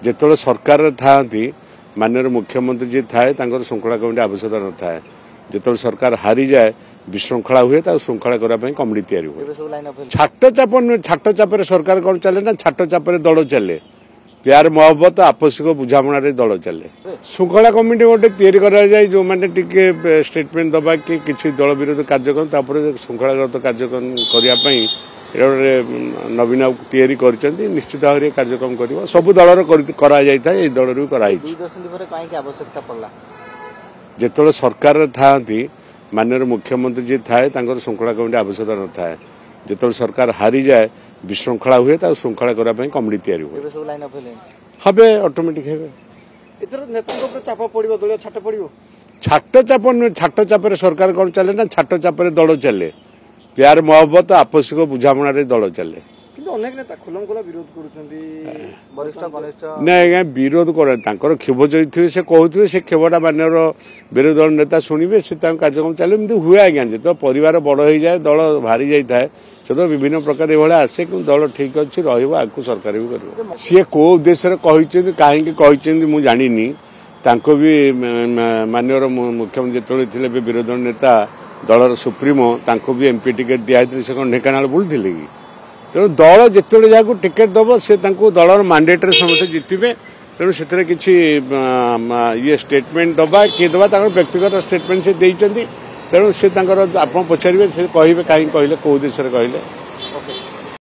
ଯେତେବେଳେ ସରକାର ଥାଆନ୍ତି माननीय मुख्यमंत्री जी थाए श्रृंखला कमिटी आवश्यकता न थाए जो सरकार हारी जाए विशृंखला हुए श्रृंखला करने कमिटी तैयारी हुए छाटचाप नुहे छाटचाप सरकार कौन चले ना छाटचाप दल चले प्यार मोहब्बत आपसिक बुझामण दल चले श्रृंखला कमिटी गोटे तैयारी जो मैंने स्टेटमेंट दबा कि किसी दल विरोधी कार्यक्रम श्रृंखलागत कार्यक्रम करने नवीन तैयारी करछन्ती निश्चित भाव कार्यक्रम कर सब दलर दल जो सरकार थाआंती माननीय मुख्यमंत्री जी थाए श्रृंखला कमिटी आवश्यकता न थाए जो सरकार हारी जाए विशृंखला हुए श्रृंखला करने कमिटी तैयारी हुए हे ऑटोमेटिक छाटचाप नुहे छाटचाप सरकार कौन चले ना छाटचाप दल चले प्यार मोहब्बत आपसिक बुझामण दल चले नहीं विरोध कर क्षोभ चलते से कहते से क्षोभटा माननीय विरोधी दल नेता शुणे से कार्यक्रम चले हुए आज्ञा जो परिवार बड़ हो जाए दल बाहरी जाए से तो विभिन्न प्रकार ये आसे कि दल ठीक अच्छे रहा सरकार भी कर सी कौ उद्देश्य कहीं मुझे जानी भी माननीय मुख्यमंत्री जो विरोधी दल नेता दलर सुप्रीमो तांको भी एमपी टिकेट दिखाई से ढेकानाल बुलते कि तेणु दल जिते जहाँ टिकेट दब से दलर मांडेट समस्त जितबे तेणु से किसी ये स्टेटमेंट दबा किए दबा व्यक्तिगत स्टेटमेंट से देते तेणु से आप पचारे से कहे कहीं कहले कौ उद्देश्य कहले